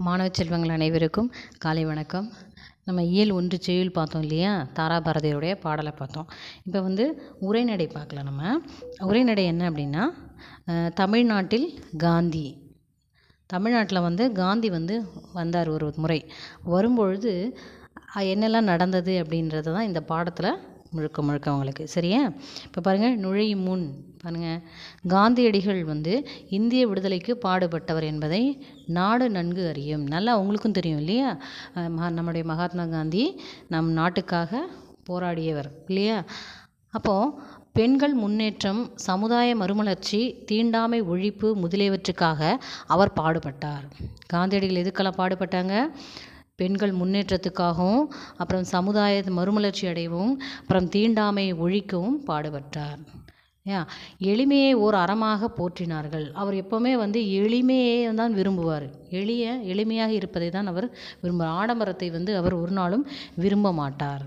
மாணவ செல்வங்கள் அனைவருக்கும் காலை வணக்கம். நம்ம இயல் 1 செய்யுள் பார்த்தோம் இல்லையா? தாராபாரதியுடைய பாடலை பார்த்தோம். இப்போ உரைநடை பார்க்கலாம். நம்ம உரைநடை என்ன அப்படின்னா, தமிழ்நாட்டில் காந்தி தமிழ்நாட்டில் காந்தி வந்தார் ஒரு முறை. வரும்பொழுது என்னெல்லாம் நடந்தது அப்படின்றது தான் இந்த பாடத்தில் முழுக்க முழுக்க உங்களுக்கு சரியா? இப்போ பாருங்கள், நுழையும் முன் பாருங்கள், காந்தியடிகள் இந்திய விடுதலைக்கு பாடுபட்டவர் என்பதை நாடு நன்கு அறியும். நல்லா உங்களுக்கும் தெரியும் இல்லையா? நம்முடைய மகாத்மா காந்தி நம் நாட்டுக்காக போராடியவர் இல்லையா? அப்போது பெண்கள் முன்னேற்றம், சமுதாய மறுமலர்ச்சி, தீண்டாமை ஒழிப்பு முதலியவற்றுக்காக அவர் பாடுபட்டார். காந்தியடிகள் எதுக்கெல்லாம் பாடுபட்டாங்க? பெண்கள் முன்னேற்றத்துக்காகவும், அப்புறம் சமுதாய மறுமலர்ச்சி அடையவும், அப்புறம் தீண்டாமையை ஒழிக்கவும் பாடுபட்டார். எளிமையை ஓர் அறமாக போற்றினார்கள். அவர் எப்போவுமே எளிமையை தான் விரும்புவார். எளிமையாக இருப்பதை தான் அவர் விரும்புவார். ஆடம்பரத்தை அவர் ஒரு நாளும் விரும்ப மாட்டார்.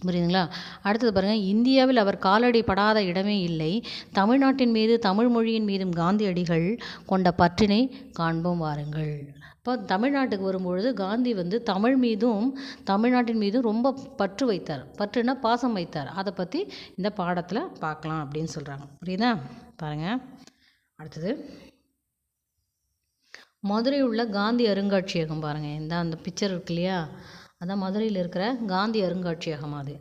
புரியுதுங்களா? அடுத்தது பாருங்கள், இந்தியாவில் அவர் காலடி படாத இடமே இல்லை. தமிழ்நாட்டின் மீது, தமிழ் மொழியின் மீதும் காந்தியடிகள் கொண்ட பற்றினை காண்போம் வாருங்கள். இப்போ தமிழ்நாட்டுக்கு வரும்பொழுது காந்தி தமிழ் மீதும் தமிழ்நாட்டின் மீதும் ரொம்ப பற்று வைத்தார். பற்றுனா பாசம் வைத்தார். அதை பற்றி இந்த பாடத்தில் பார்க்கலாம் அப்படின்னு சொல்கிறாங்க. புரியுதா? பாருங்கள். அடுத்தது மதுரையில் உள்ள காந்தி அருங்காட்சியகம் பாருங்கள். அந்த பிக்சர் இருக்கு இல்லையா? அதான் மதுரையில் இருக்கிற காந்தி அருங்காட்சியகம். அது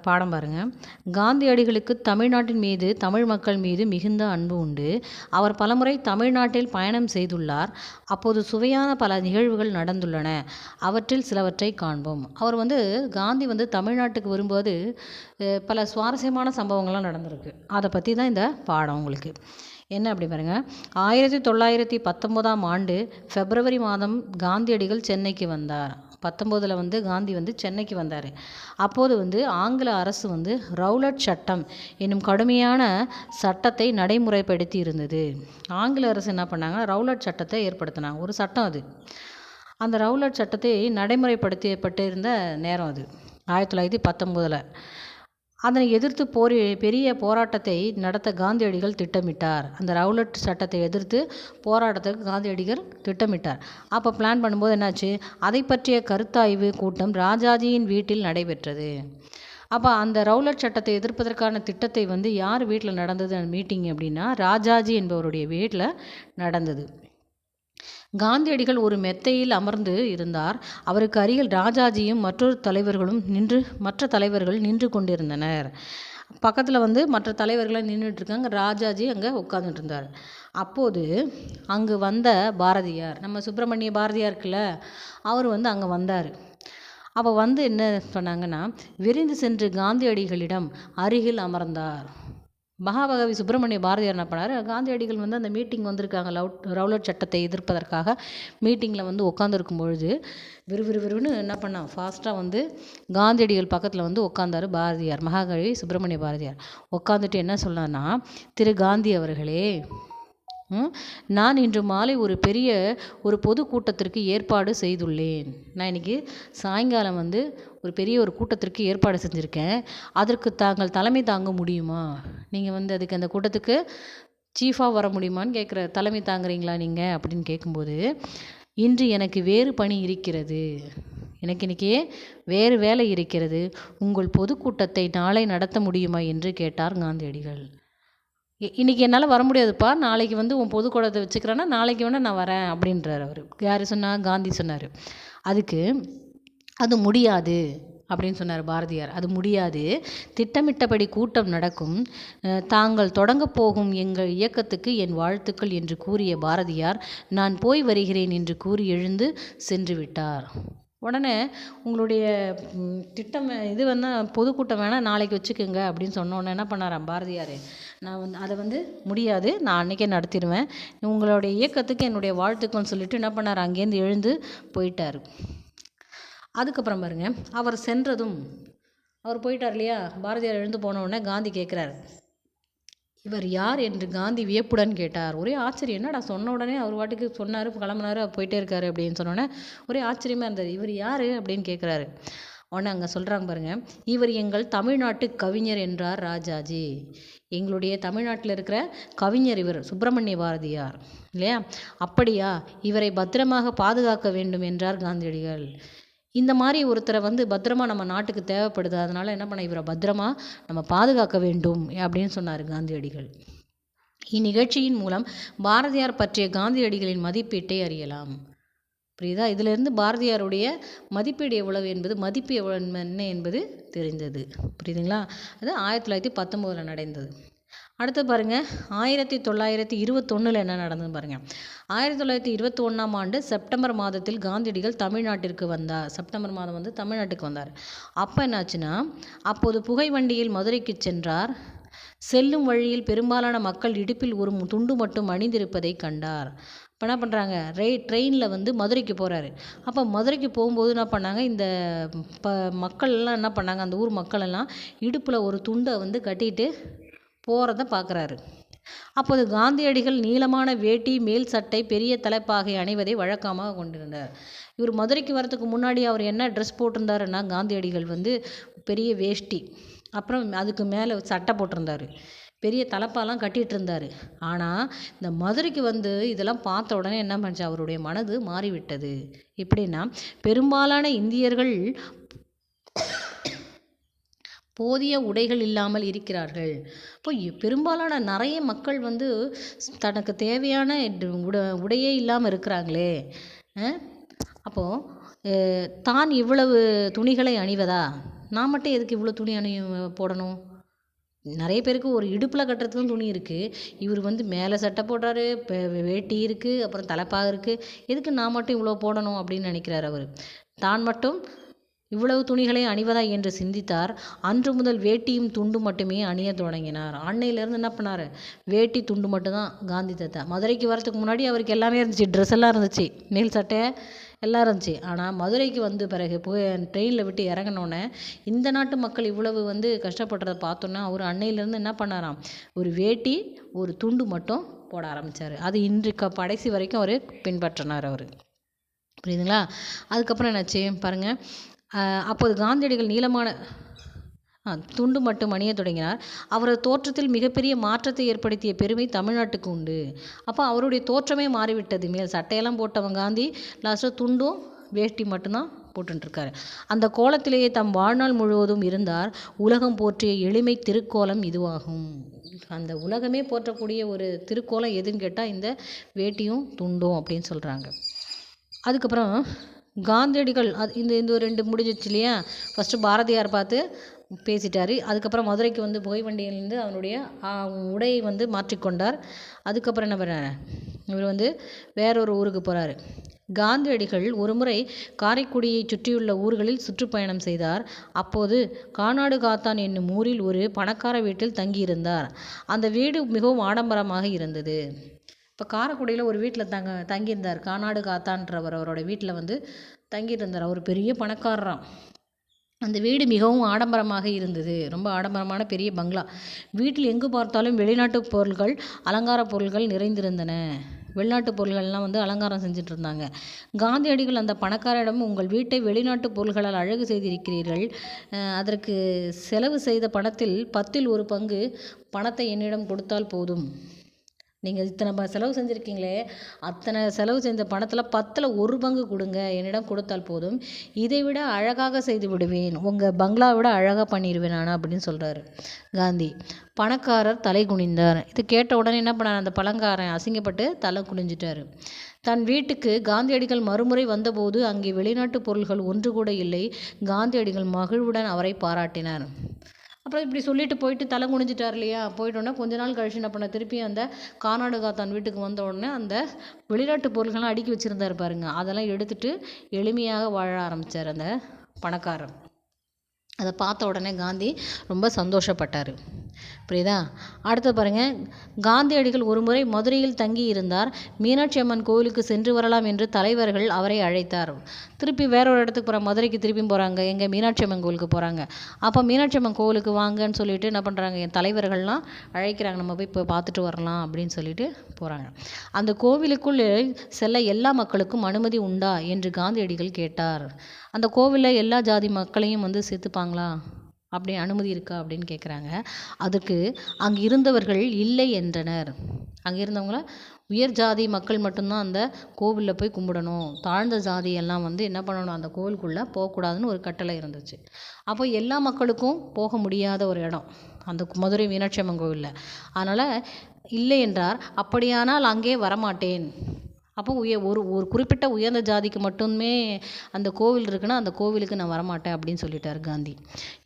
பாடம் பாருங்கள். காந்தியடிகளுக்கு தமிழ்நாட்டின் மீது, தமிழ் மக்கள் மீது மிகுந்த அன்பு உண்டு. அவர் பலமுறை தமிழ்நாட்டில் பயணம் செய்துள்ளார். அப்போது சுவையான பல நிகழ்வுகள் நடந்துள்ளன. அவற்றில் சிலவற்றை காண்போம். அவர் காந்தி தமிழ்நாட்டுக்கு வரும்போது பல சுவாரஸ்யமான சம்பவங்கள்லாம் நடந்திருக்கு. அதை பற்றி தான் இந்த பாடம் உங்களுக்கு. என்ன அப்படி பாருங்கள், 1919ஆம் ஆண்டு பிப்ரவரி மாதம் காந்தியடிகள் சென்னைக்கு வந்தார். 19 காந்தி சென்னைக்கு வந்தார். அப்போது ஆங்கில அரசு ரவுலட் சட்டம் என்னும் கடுமையான சட்டத்தை நடைமுறைப்படுத்தி இருந்தது. ஆங்கில அரசு என்ன பண்ணாங்க? ரவுலட் சட்டத்தை ஏற்படுத்தினாங்க. ஒரு சட்டம் அது. அந்த ரவுலட் சட்டத்தை நடைமுறைப்படுத்தப்பட்டு இருந்த நேரம் அது 1919. அதனை எதிர்த்து பெரிய போராட்டத்தை நடத்த காந்தியடிகள் திட்டமிட்டார். அந்த ரவுலட் சட்டத்தை எதிர்த்து போராட்டத்துக்கு காந்தியடிகள் திட்டமிட்டார். அப்போ பிளான் பண்ணும்போது என்னாச்சு? அதை பற்றிய கருத்தாய்வு கூட்டம் ராஜாஜியின் வீட்டில் நடைபெற்றது. அப்போ அந்த ரவுலட் சட்டத்தை எதிர்ப்பதற்கான திட்டத்தை யார் வீட்டில் நடந்தது அந்த மீட்டிங் அப்படின்னா, ராஜாஜி என்பவருடைய வீட்டில் நடந்தது. காந்தியடிகள் ஒரு மெத்தையில் அமர்ந்து இருந்தார். அவருக்கு அருகில் ராஜாஜியும் மற்ற தலைவர்கள் நின்று கொண்டிருந்தனர். பக்கத்தில் மற்ற தலைவர்களாக நின்றுட்டுருக்காங்க. ராஜாஜி அங்கே உட்காந்துட்டு இருந்தார். அப்போது அங்கு வந்த பாரதியார், நம்ம சுப்பிரமணிய பாரதியார் இருக்குல்ல, அவர் அங்கே வந்தார். அப்போ என்ன சொன்னாங்கன்னா, விரைந்து சென்று காந்தியடிகளிடம் அருகில் அமர்ந்தார். மகாகவி சுப்பிரமணிய பாரதியார் என்ன பண்ணார்? காந்தியடிகள் அந்த மீட்டிங் வந்திருக்காங்க, ரவுலட் சட்டத்தை எதிர்ப்பதற்காக மீட்டிங்கில் உட்காந்துருக்கும் பொழுது விறுவிறுன்னு என்ன பண்ணால் ஃபாஸ்ட்டாக காந்தியடிகள் பக்கத்தில் உட்காந்தார் பாரதியார். மகாகவி சுப்பிரமணிய பாரதியார் உட்காந்துட்டு என்ன சொன்னார்னா, திரு காந்தி அவர்களே, நான் இன்று மாலை ஒரு பொதுக்கூட்டத்திற்கு ஏற்பாடு செய்துள்ளேன். நான் இன்றைக்கி சாயங்காலம் ஒரு கூட்டத்திற்கு ஏற்பாடு செஞ்சுருக்கேன். அதற்கு தாங்கள் தலைமை தாங்க முடியுமா? நீங்கள் அதுக்கு அந்த கூட்டத்துக்கு சீஃபாக வர முடியுமான்னு கேட்குற. தலைமை தாங்குறீங்களா நீங்கள் அப்படின்னு கேட்கும்போது, இன்று எனக்கு வேறு பணி இருக்கிறது, எனக்கு இன்றைக்கி வேறு வேலை இருக்கிறது, உங்கள் பொதுக்கூட்டத்தை நாளை நடத்த முடியுமா என்று கேட்டார் காந்தியடிகள். இன்றைக்கி என்னால் வர முடியாதுப்பா, நாளைக்கு உன் பொதுக்கூட்டத்தை வச்சுக்கிறேன்னா நாளைக்கு வேணால் நான் வரேன் அப்படின்றார் அவர். யார் சொன்னால்? காந்தி சொன்னார். அதுக்கு அது முடியாது அப்படின்னு சொன்னார் பாரதியார். அது முடியாது, திட்டமிட்டபடி கூட்டம் நடக்கும். தாங்கள் தொடங்கப் போகும் எங்கள் இயக்கத்துக்கு என் வாழ்த்துக்கள் என்று கூறிய பாரதியார், நான் போய் வருகிறேன் என்று கூறி எழுந்து சென்று விட்டார். உடனே உங்களுடைய திட்டம் இது பொதுக்கூட்டம் வேணால் நாளைக்கு வச்சுக்கோங்க அப்படின்னு சொன்னோன்னே என்ன பண்ணாராம் பாரதியார்? நான் அதை முடியாது, நான் அன்றைக்கே நடத்திடுவேன், உங்களுடைய இயக்கத்துக்கு என்னுடைய வாழ்த்துக்கள்னு சொல்லிட்டு என்ன பண்ணார்? அங்கேருந்து எழுந்து போயிட்டார். அதுக்கப்புறம் பாருங்க, அவர் சென்றதும் அவர் போயிட்டார் இல்லையா? பாரதியார் எழுந்து போனவுடனே காந்தி கேட்குறார், இவர் யார் என்று காந்தி வியப்புடன் கேட்டார். ஒரே ஆச்சரியம், என்னடா சொன்ன உடனே அவர் வாட்டுக்கு சொன்னார், கிளம்புனார், போயிட்டே இருக்காரு அப்படின்னு சொன்னோடனே ஒரே ஆச்சரியமாக இருந்தது. இவர் யார் அப்படின்னு கேட்குறாரு. உடனே அங்கே சொல்கிறாங்க பாருங்க, இவர் எங்கள் தமிழ்நாட்டு கவிஞர் என்றார் ராஜாஜி. எங்களுடைய தமிழ்நாட்டில் இருக்கிற கவிஞர் இவர் சுப்பிரமணிய பாரதியார் இல்லையா? அப்படியா, இவரை பத்திரமாக பாதுகாக்க வேண்டும் என்றார் காந்தியடிகள். இந்த மாதிரி ஒருத்தரை பத்திரமா நம்ம நாட்டுக்கு தேவைப்படுது, அதனால் என்ன பண்ண, இவரை பத்திரமா நம்ம பாதுகாக்க வேண்டும் அப்படின்னு சொன்னார் காந்தியடிகள். இந்நிகழ்ச்சியின் மூலம் பாரதியார் பற்றிய காந்தியடிகளின் மதிப்பீட்டை அறியலாம். புரியுதா? இதிலிருந்து பாரதியாருடைய மதிப்பீடு எவ்வளவு என்பது, மதிப்பு எவ்வளவு என்ன என்பது தெரிந்தது. புரியுதுங்களா? அது 1919 நடந்தது. அடுத்து பாருங்கள், 1921 என்ன நடந்ததுன்னு பாருங்கள். 1921 ஆண்டு செப்டம்பர் மாதத்தில் காந்தியடிகள் தமிழ்நாட்டிற்கு வந்தார். செப்டம்பர் மாதம் தமிழ்நாட்டுக்கு வந்தார். அப்போ என்னாச்சுன்னா, அப்போது புகை வண்டியில் மதுரைக்கு சென்றார். செல்லும் வழியில் பெரும்பாலான மக்கள் இடுப்பில் ஒரு துண்டு மட்டும் அணிந்திருப்பதை கண்டார். இப்போ என்ன பண்ணுறாங்க, ட்ரெயினில் மதுரைக்கு போகிறாரு. அப்போ மதுரைக்கு போகும்போது என்ன பண்ணாங்க, இந்த மக்கள்லாம் என்ன பண்ணாங்க, அந்த ஊர் மக்கள் எல்லாம் இடுப்பில் ஒரு துண்டை கட்டிட்டு போகிறத பார்க்குறாரு. அப்போது காந்தியடிகள் நீளமான வேட்டி, மேல் சட்டை, பெரிய தலைப்பாகை அணிவதை வழக்கமாக கொண்டிருந்தார். இவர் மதுரைக்கு வரதுக்கு முன்னாடி அவர் என்ன ட்ரெஸ் போட்டிருந்தாருன்னா, காந்தியடிகள் பெரிய வேஷ்டி, அப்புறம் அதுக்கு மேலே சட்டை போட்டிருந்தார், பெரிய தலைப்பாலாம் கட்டிகிட்டு இருந்தார். ஆனால் இந்த மதுரைக்கு இதெல்லாம் பார்த்த உடனே என்ன பண்ணுச்சு, அவருடைய மனது மாறிவிட்டது. எப்படின்னா, பெரும்பாலான இந்தியர்கள் போதிய உடைகள் இல்லாமல் இருக்கிறார்கள். இப்போ பெரும்பாலான நிறைய மக்கள் தனக்கு தேவையான உடையே இல்லாமல் இருக்கிறாங்களே. அப்போது தான் இவ்வளவு துணிகளை அணிவதா, நான் மட்டும் எதுக்கு இவ்வளோ துணி போடணும்? நிறைய பேருக்கு ஒரு இடுப்பில் கட்டுறதுக்கும் துணி இருக்குது, இவர் மேலே சட்டை போடுறாரு, வேட்டி இருக்குது, அப்புறம் தலைப்பாக இருக்குது, எதுக்கு நான் மட்டும் இவ்வளோ போடணும் அப்படின்னு நினைக்கிறார் அவர். தான் மட்டும் இவ்வளவு துணிகளை அணிவதா என்று சிந்தித்தார். அன்று முதல் வேட்டியும் துண்டு மட்டுமே அணிய தொடங்கினார். அன்னையிலேருந்து என்ன பண்ணார், வேட்டி துண்டு மட்டும்தான் காந்தி தாத்தா. மதுரைக்கு வரதுக்கு முன்னாடி அவருக்கு எல்லாமே இருந்துச்சு, ட்ரெஸ் எல்லாம் இருந்துச்சு, மேல் சட்டை எல்லாம் இருந்துச்சு. ஆனால் மதுரைக்கு பிறகு போய் ட்ரெயினில் விட்டு இறங்கினோன்னே இந்த நாட்டு மக்கள் இவ்வளவு கஷ்டப்படுறத பார்த்தோன்னா அவர் அன்னையிலேருந்து என்ன பண்ணாராம், ஒரு வேட்டி ஒரு துண்டு மட்டும் போட ஆரம்பித்தார். அது இன்றைக்கு கடைசி வரைக்கும் அவர் பின்பற்றினார் அவர். புரியுதுங்களா? அதுக்கப்புறம் என்னாச்சு பாருங்கள், அப்போது காந்தியடிகள் நீளமான துண்டு மட்டும் அணிய தொடங்கினார். அவரது தோற்றத்தில் மிகப்பெரிய மாற்றத்தை ஏற்படுத்திய பெருமை தமிழ்நாட்டுக்கு உண்டு. அப்போ அவருடைய தோற்றமே மாறிவிட்டது. மேல் சட்டையெல்லாம் போட்டவன் காந்தி லாஸ்ட்டாக துண்டும் வேஷ்டி மட்டும்தான் போட்டுருக்காரு. அந்த கோலத்திலேயே தம் வாழ்நாள் முழுவதும் இருந்தார். உலகம் போற்றிய எளிமை திருக்கோலம் இதுவாகும். அந்த உலகமே போற்றக்கூடிய ஒரு திருக்கோலம் எதுன்னு கேட்டால் இந்த வேட்டியும் துண்டும் அப்படின்னு சொல்கிறாங்க. அதுக்கப்புறம் காந்தியடிகள் இந்த 2 முடிஞ்சிச்சு இல்லையா? ஃபஸ்ட்டு பாரதியார் பார்த்து பேசிட்டார். அதுக்கப்புறம் மதுரைக்கு புகை வண்டியிலேருந்து அவனுடைய உடையை மாற்றிக்கொண்டார். அதுக்கப்புறம் என்ன பண்ணார், இவர் வேறொரு ஊருக்கு போகிறாரு. காந்தியடிகள் ஒருமுறை காரைக்குடியை சுற்றியுள்ள ஊர்களில் சுற்றுப்பயணம் செய்தார். அப்போது கானாடு காத்தான் என்னும் ஊரில் ஒரு பணக்கார வீட்டில் தங்கியிருந்தார். அந்த வீடு மிகவும் ஆடம்பரமாக இருந்தது. இப்போ காரைக்குடியில் ஒரு வீட்டில் தங்கியிருந்தார். கானாடு காத்தான்றவர் அவரோட வீட்டில் தங்கியிருந்தார். அவர் பெரிய பணக்காரராம். அந்த வீடு மிகவும் ஆடம்பரமாக இருந்தது. ரொம்ப ஆடம்பரமான பெரிய பங்களா. வீட்டில் எங்கு பார்த்தாலும் வெளிநாட்டு பொருள்கள், அலங்கார பொருள்கள் நிறைந்திருந்தன. வெளிநாட்டு பொருள்கள்லாம் அலங்காரம் செஞ்சுட்டு இருந்தாங்க. காந்தியடிகள் அந்த பணக்காரரிடம், உங்கள் வீட்டை வெளிநாட்டு பொருள்களால் அழகு செய்திருக்கிறீர்கள், அதற்கு செலவு செய்த பணத்தில் 10ல் 1 பங்கு பணத்தை என்னிடம் கொடுத்தால் போதும். நீங்கள் இத்தனை செலவு செஞ்சுருக்கீங்களே, அத்தனை செலவு செஞ்ச பணத்தில் 10ல் 1 பங்கு கொடுங்க, என்னிடம் கொடுத்தால் போதும். இதை விட அழகாக செய்து விடுவேன், உங்கள் பங்களாவை விட அழகாக பண்ணிடுவேன் நான் அப்படின்னு சொல்கிறாரு காந்தி. பணக்காரர் தலை குனிந்தார். இது கேட்ட உடனே என்ன பண்ணார், அந்த பணக்காரன் அசிங்கப்பட்டு தலை குனிஞ்சிட்டார். தன் வீட்டுக்கு காந்தியடிகள் மறுமுறை வந்தபோது அங்கே வெளிநாட்டு பொருள்கள் ஒன்று கூட இல்லை. காந்தியடிகள் மகிழ்வுடன் அவரை பாராட்டினார். அப்புறம் இப்படி சொல்லிட்டு போயிட்டு தலை குனிஞ்சிட்டார் இல்லையா? போயிட்டோன்னே கொஞ்ச நாள் கழிச்சு என்ன பண்ண, திருப்பி அந்த கானாடு காத்தான் வீட்டுக்கு வந்த உடனே அந்த வெளிநாட்டு பொருள்கள்லாம் அடுக்கி வச்சுருந்தாரு பாருங்க, அதெல்லாம் எடுத்துட்டு எளிமையாக வாழ ஆரம்பித்தார் அந்த பணக்காரர். அதை பார்த்த உடனே காந்தி ரொம்ப சந்தோஷப்பட்டார். புரியுதா? அடுத்து பாருங்கள், காந்தியடிகள் ஒரு முறை மதுரையில் தங்கி இருந்தார். மீனாட்சி அம்மன் கோவிலுக்கு சென்று வரலாம் என்று தலைவர்கள் அவரை அழைத்தார். திருப்பி வேற ஒரு இடத்துக்கு போகிறாங்க, மதுரைக்கு திருப்பியும் போகிறாங்க, எங்கே மீனாட்சி அம்மன் கோவிலுக்கு போகிறாங்க. அப்போ மீனாட்சி அம்மன் கோவிலுக்கு வாங்கன்னு சொல்லிட்டு என்ன பண்ணுறாங்க, என் தலைவர்கள்லாம் அழைக்கிறாங்க, நம்ம போய் இப்போ பார்த்துட்டு வரலாம் அப்படின்னு சொல்லிட்டு போகிறாங்க. அந்த கோவிலுக்குள் செல்ல எல்லா மக்களுக்கும் அனுமதி உண்டா என்று காந்தியடிகள் கேட்டார். அந்த கோவிலில் எல்லா ஜாதி மக்களையும் வந்து சேர்த்துப்பாங்களா, அப்படி அனுமதி இருக்கா அப்படின்னு கேட்குறாங்க. அதுக்கு அங்கே இருந்தவர்கள் இல்லை என்றனர். அங்கே இருந்தவங்கள உயர் ஜாதி மக்கள் மட்டும்தான் அந்த கோவிலில் போய் கும்பிடணும், தாழ்ந்த ஜாதியெல்லாம் வந்து என்ன பண்ணணும், அந்த கோவிலுக்குள்ளே போகக்கூடாதுன்னு ஒரு கட்டளை இருந்துச்சு. அப்போ எல்லா மக்களுக்கும் போக முடியாத ஒரு இடம் அந்த மதுரை மீனாட்சி அம்மன் கோவிலில். அதனால் இல்லை என்றார். அப்படியானால் அங்கே வரமாட்டேன். அப்போ ஒரு குறிப்பிட்ட உயர்ந்த ஜாதிக்கு மட்டுமே அந்த கோவில் இருக்குன்னா அந்த கோவிலுக்கு நான் வரமாட்டேன் அப்படின்னு சொல்லிட்டார் காந்தி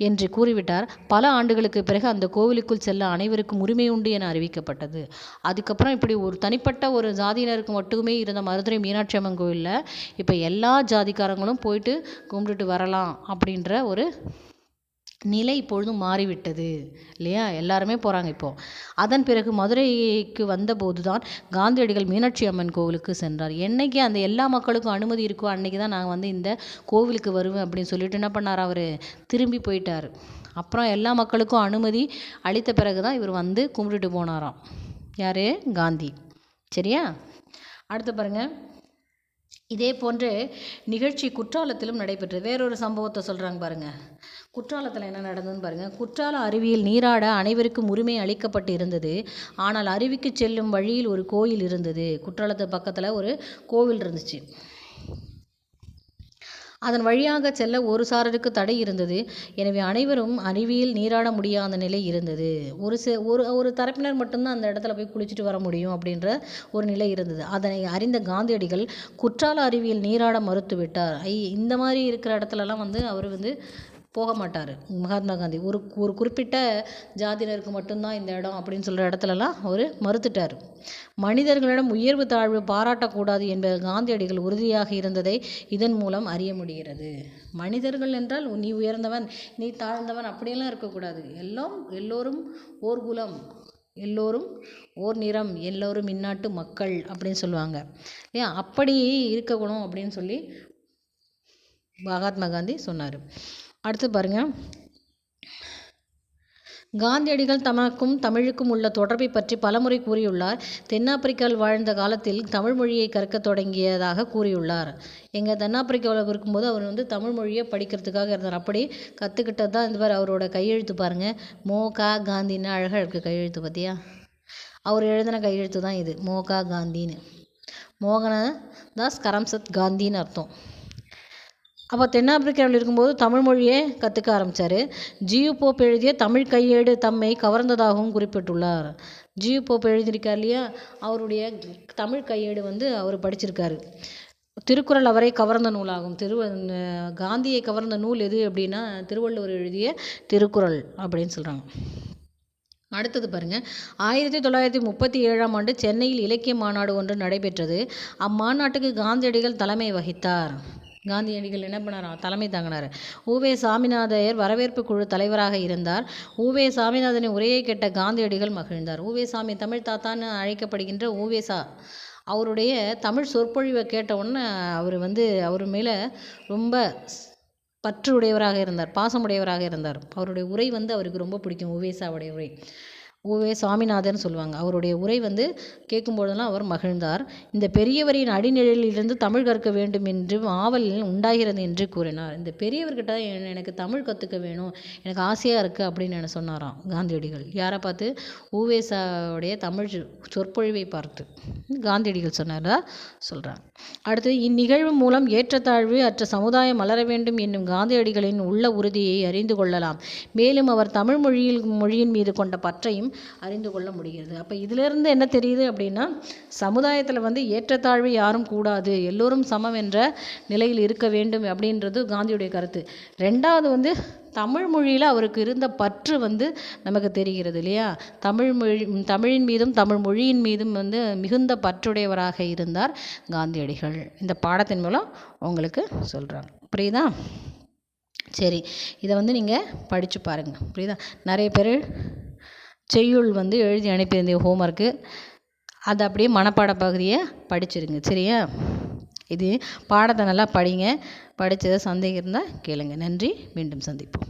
என்று கூறிவிட்டார். பல ஆண்டுகளுக்கு பிறகு அந்த கோவிலுக்குள் செல்ல அனைவருக்கும் உரிமை உண்டு என அறிவிக்கப்பட்டது. அதுக்கப்புறம் இப்படி ஒரு தனிப்பட்ட ஒரு ஜாதியினருக்கு மட்டுமே இருந்த மதுரை மீனாட்சி அம்மன் கோவிலில் இப்போ எல்லா ஜாதிக்காரங்களும் போயிட்டு கும்பிட்டுட்டு வரலாம் அப்படின்ற ஒரு நிலை இப்பொழுதும் மாறிவிட்டது இல்லையா, எல்லாருமே போகிறாங்க இப்போது. அதன் பிறகு மதுரைக்கு வந்தபோது தான் காந்தியடிகள் மீனாட்சி அம்மன் கோவிலுக்கு சென்றார். என்னைக்கு அந்த எல்லா மக்களுக்கும் அனுமதி இருக்கோ அன்றைக்கி தான் நான் வந்து இந்த கோவிலுக்கு வருவேன் அப்படின்னு சொல்லிட்டு என்ன பண்ணார், அவர் திரும்பி போயிட்டார். அப்புறம் எல்லா மக்களுக்கும் அனுமதி அளித்த பிறகு தான் இவர் வந்து கும்பிட்டுட்டு போனாராம். யார், காந்தி. சரியா, அடுத்து பாருங்கள். இதே போன்று நிகழ்ச்சி குற்றாலத்திலும் நடைபெற்றது. வேறொரு சம்பவத்தை சொல்கிறாங்க பாருங்கள். குற்றாலத்தில் என்ன நடந்ததுன்னு பாருங்கள். குற்றால அருவியில் நீராட அனைவருக்கும் உரிமை அளிக்கப்பட்டு இருந்தது. ஆனால் அருவிக்கு செல்லும் வழியில் ஒரு கோயில் இருந்தது. குற்றாலத்து பக்கத்தில் ஒரு கோவில் இருந்துச்சு. அதன் வழியாக செல்ல ஒரு சாரருக்கு தடை இருந்தது. எனவே அனைவரும் அருவியில் நீராட முடியாத நிலை இருந்தது. ஒரு தரப்பினர் மட்டும்தான் அந்த இடத்துல போய் குளிச்சுட்டு வர முடியும் அப்படின்ற ஒரு நிலை இருந்தது. அதனை அறிந்த காந்தியடிகள் குற்றால அருவியில் நீராட மறுத்துவிட்டார். இந்த மாதிரி இருக்கிற இடத்துலலாம் வந்து அவர் வந்து போக மாட்டார் மகாத்மா காந்தி. ஒரு குறிப்பிட்ட ஜாதியினருக்கு மட்டும்தான் இந்த இடம் அப்படின்னு சொல்கிற இடத்துலலாம் அவர் மறுத்துட்டார். மனிதர்களிடம் உயர்வு தாழ்வு பாராட்டக்கூடாது என்பது காந்தியடிகள் உறுதியாக இருந்ததை இதன் மூலம் அறிய முடிகிறது. மனிதர்கள் என்றால் நீ உயர்ந்தவன் நீ தாழ்ந்தவன் அப்படியெல்லாம் இருக்கக்கூடாது. எல்லோரும் ஓர் குலம், எல்லோரும் ஓர் நிறம், எல்லோரும் இந்நாட்டு மக்கள் அப்படின்னு சொல்லுவாங்க இல்லையா. அப்படி இருக்கணும் அப்படின்னு சொல்லி மகாத்மா காந்தி சொன்னார். அடுத்து பாருங்கள். காந்தியடிகள் தமக்கும் தமிழுக்கும் உள்ள தொடர்பை பற்றி பலமுறை கூறியுள்ளார். தென்னாப்பிரிக்காவில் வாழ்ந்த காலத்தில் தமிழ் மொழியை கற்க தொடங்கியதாக கூறியுள்ளார். எங்கள் தென்னாப்பிரிக்காவில் இருக்கும்போது அவர் வந்து தமிழ் மொழியை படிக்கிறதுக்காக இருந்தார். அப்படி கற்றுக்கிட்டது தான் இந்த மாதிரி அவரோட கையெழுத்து பாருங்கள். மோகா காந்தின்னு அழகாக இருக்குது கையெழுத்து. பார்த்தியா, அவர் எழுதின கையெழுத்து தான் இது, மோகா காந்தின்னு. மோகனதாஸ் கரம்சத் காந்தின்னு அர்த்தம். அப்போ தென்னாப்பிரிக்காவில் இருக்கும்போது தமிழ் மொழியை கற்றுக்க ஆரம்பித்தார். ஜியு போப் எழுதிய தமிழ் கையேடு தம்மை கவர்ந்ததாகவும் குறிப்பிட்டுள்ளார். ஜியு போப் எழுதியிருக்கார் இல்லையா, அவருடைய தமிழ் கையேடு வந்து அவர் படிச்சிருக்காரு. திருக்குறள் அவரை கவர்ந்த நூலாகும். காந்தியை கவர்ந்த நூல் எது அப்படின்னா திருவள்ளுவர் எழுதிய திருக்குறள் அப்படின்னு சொல்கிறாங்க. அடுத்தது பாருங்கள். 1937ஆம் ஆண்டு சென்னையில் இலக்கிய மாநாடு ஒன்று நடைபெற்றது. அம்மாநாட்டுக்கு காந்தியடிகள் தலைமை வகித்தார். காந்தியடிகள் என்ன பண்ணார், தலைமை தாங்கினார். உவே சாமிநாதையர் வரவேற்பு குழு தலைவராக இருந்தார். உவே சாமிநாதனின் உரையை கேட்ட காந்தியடிகள் மகிழ்ந்தார். உவே சாமி, தமிழ் தாத்தான்னு அழைக்கப்படுகின்ற உவேசா, அவருடைய தமிழ் சொற்பொழிவை கேட்ட உடனே அவர் மேலே ரொம்ப பற்று உடையவராக இருந்தார், பாசமுடையவராக இருந்தார். அவருடைய உரை அவருக்கு ரொம்ப பிடிக்கும். உவேசாவுடைய உரை, உவே சாமிநாதன் சொல்லுவாங்க. அவருடைய உரை கேட்கும்பொழுதெல்லாம் அவர் மகிழ்ந்தார். இந்த பெரியவரின் அடிநிழலிலிருந்து தமிழ் கற்க வேண்டும் என்று ஆவல் உண்டாகிறது என்று கூறினார். இந்த பெரியவர்கிட்ட எனக்கு தமிழ் கற்றுக்க வேணும், எனக்கு ஆசையாக இருக்குது அப்படின்னு சொன்னாராம் காந்தியடிகள். யாரை பார்த்து? உவேசாவுடைய தமிழ் சொற்பொழிவை பார்த்து காந்தியடிகள் சொன்னாரா சொல்கிறாங்க. அடுத்து, இந்நிகழ்வு மூலம் ஏற்றத்தாழ்வு அற்ற சமுதாயம் மலர வேண்டும் என்னும் காந்தியடிகளின் உள்ள உறுதியை அறிந்து கொள்ளலாம். மேலும் அவர் தமிழ் மொழியின் மீது கொண்ட பற்றையும் அறிந்து கொள்ள முடிகிறது. அப்போ இதிலிருந்து என்ன தெரியுது அப்படின்னா, சமுதாயத்தில் ஏற்றத்தாழ்வு யாரும் கூடாது, எல்லோரும் சமம் என்ற நிலையில் இருக்க வேண்டும் அப்படின்றது காந்தியுடைய கருத்து. ரெண்டாவது தமிழ் மொழியில் அவருக்கு இருந்த பற்று நமக்கு தெரிகிறது இல்லையா. தமிழின் மீதும் தமிழ் மொழியின் மீதும் மிகுந்த பற்றுடையவராக இருந்தார் காந்தியடிகள். இந்த பாடத்தின் மூலம் உங்களுக்கு சொல்கிறாங்க. புரியுதா? சரி, இதை நீங்கள் படித்து பாருங்கள். புரியுதா? நிறைய பேர் செய்யுள் எழுதி அனுப்பியிருந்தேன் ஹோம்ஒர்க்கு, அதை அப்படியே மனப்பாட பகுதியை படிச்சிருங்க. சரியா? இது பாடத்தை நல்லா படிங்க. படித்ததை சந்தேகம் இருந்தால் கேளுங்க. நன்றி. மீண்டும் சந்திப்போம்.